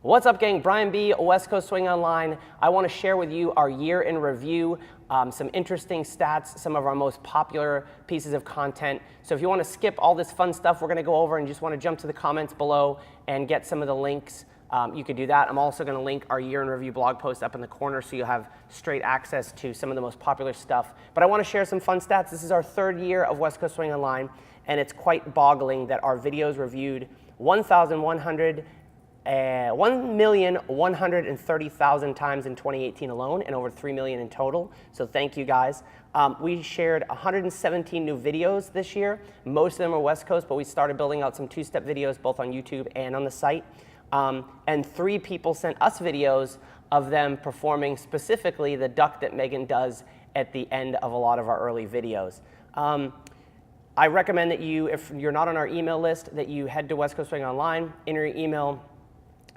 What's up, gang? Brian B, West Coast Swing Online. I want to share with you our year in review, some interesting stats, some of our most popular pieces of content. So if you want to skip all this fun stuff we're going to go over and just want to jump to the comments below and get some of the links, you could do that. I'm also going to link our year in review blog post up in the corner so you'll have straight access to some of the most popular stuff. But I want to share some fun stats. This is our third year of West Coast Swing Online, and it's quite boggling that our videos reviewed 1,130,000 times in 2018 alone, and over 3 million in total. So thank you guys. We shared 117 new videos this year. Most of them are West Coast, but we started building out some two-step videos both on YouTube and on the site. And 3 people sent us videos of them performing specifically the duck that Megan does at the end of a lot of our early videos. I recommend that you, if you're not on our email list, that you head to West Coast Swing Online, enter your email,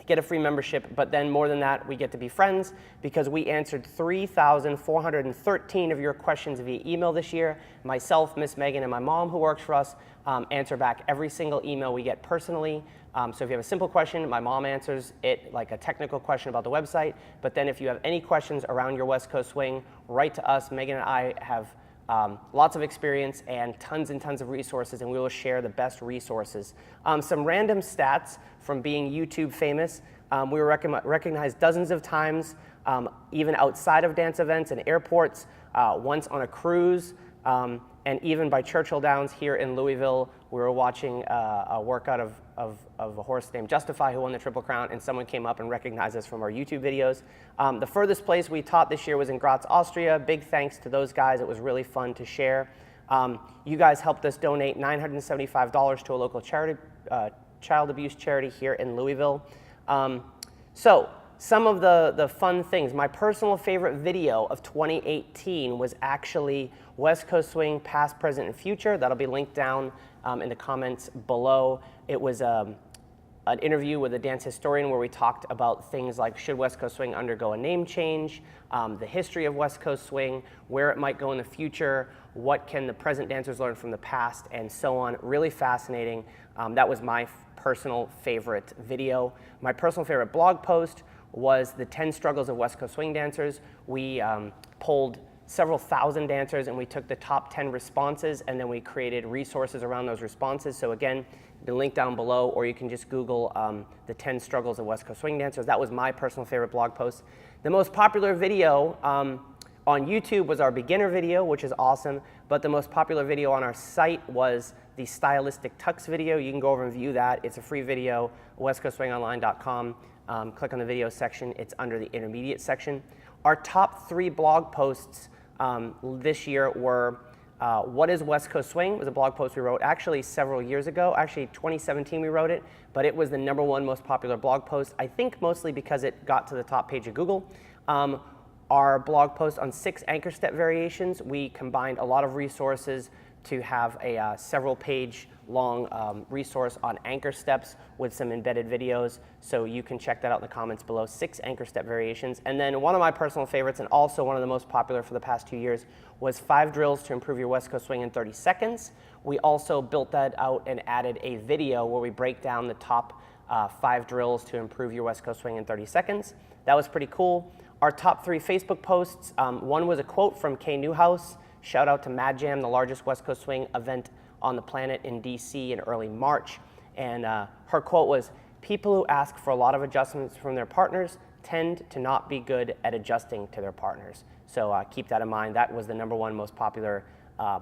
get a free membership, but then more than that, we get to be friends because we answered 3,413 of your questions via email this year. Myself, Miss Megan, and my mom, who works for us, answer back every single email we get personally. So if you have a simple question, my mom answers it, like a technical question about the website. But then if you have any questions around your West Coast swing, write to us. Megan and I have lots of experience and tons of resources, and we will share the best resources. Some random stats from being YouTube famous. We were recognized dozens of times, even outside of dance events and airports, once on a cruise, and even by Churchill Downs here in Louisville. We were watching a workout of a horse named Justify, who won the Triple Crown, and someone came up and recognized us from our YouTube videos. The furthest place we taught this year was in Graz, Austria. Big thanks to those guys. It was really fun to share. You guys helped us donate $975 to a local charity, child abuse charity here in Louisville. So some of the fun things. My personal favorite video of 2018 was actually West Coast Swing Past, Present, and Future. That'll be linked down in the comments below. It was an interview with a dance historian where we talked about things like, should West Coast Swing undergo a name change, the history of West Coast Swing, where it might go in the future, what can the present dancers learn from the past, and so on. Really fascinating. That was my personal favorite video. My personal favorite blog post was the 10 struggles of West Coast Swing dancers. We polled several thousand dancers, and we took the top 10 responses, and then we created resources around those responses. So again, the link down below, or you can just Google the 10 struggles of West Coast Swing dancers. That was my personal favorite blog post. The most popular video on YouTube was our beginner video, which is awesome, but the most popular video on our site was the stylistic tux video. You can go over and view that. It's a free video, westcoastswingonline.com. Click on the video section. It's under the intermediate section. Our top 3 blog posts this year were What is West Coast Swing? It was a blog post we wrote actually several years ago. Actually, 2017 we wrote it, but it was the #1 most popular blog post, I think mostly because it got to the top page of Google. Our blog post on 6 anchor step variations, we combined a lot of resources to have a several page long resource on anchor steps with some embedded videos, so you can check that out in the comments below. 6 anchor step variations. And then one of my personal favorites, and also one of the most popular for the past 2 years, was 5 drills to improve your West Coast swing in 30 seconds. We also built that out and added a video where we break down the top 5 drills to improve your West Coast swing in 30 seconds. That was pretty cool. Our top 3 Facebook posts, one was a quote from Kay Newhouse. Shout out to Mad Jam, the largest West Coast Swing event on the planet in DC in early March. And her quote was, "People who ask for a lot of adjustments from their partners tend to not be good at adjusting to their partners." So keep that in mind. That was the #1 most popular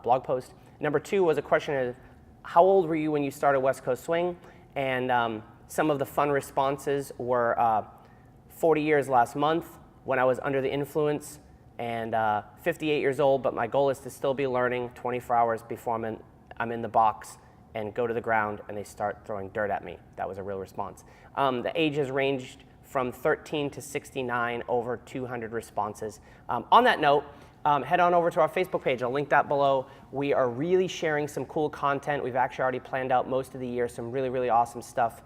blog post. #2 was a question of, how old were you when you started West Coast Swing? And some of the fun responses were 40 years last month, when I was under the influence, and 58 years old, but my goal is to still be learning 24 hours before I'm in the box and go to the ground and they start throwing dirt at me. That was a real response. The ages ranged from 13 to 69, over 200 responses. On that note, head on over to our Facebook page. I'll link that below. We are really sharing some cool content. We've actually already planned out most of the year some really awesome stuff,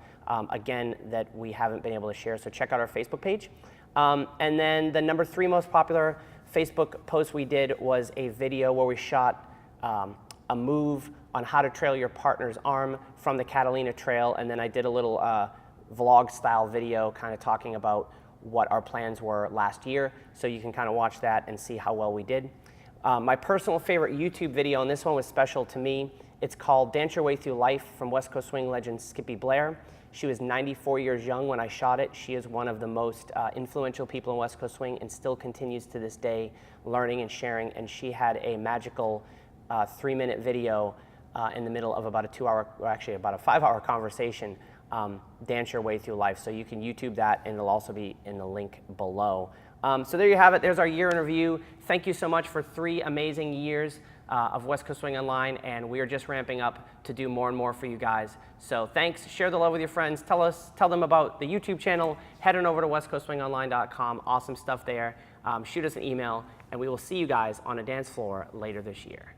again, that we haven't been able to share. So check out our Facebook page. And then the #3 most popular Facebook post we did was a video where we shot a move on how to trail your partner's arm from the Catalina Trail, and then I did a little vlog style video kind of talking about what our plans were last year. So you can kind of watch that and see how well we did. My personal favorite YouTube video, and this one was special to me, it's called Dance Your Way Through Life from West Coast Swing legend Skippy Blair. She was 94 years young when I shot it. She is one of the most influential people in West Coast Swing and still continues to this day learning and sharing. And she had a magical 3-minute video in the middle of about a 2-hour, or actually about a 5-hour conversation, Dance Your Way Through Life. So you can YouTube that, and it'll also be in the link below. So there you have it. There's our year in review. Thank you so much for 3 amazing years of West Coast Swing Online, and we are just ramping up to do more and more for you guys. So thanks. Share the love with your friends. Tell them about the YouTube channel. Head on over to westcoastswingonline.com. Awesome stuff there. Shoot us an email, and we will see you guys on a dance floor later this year.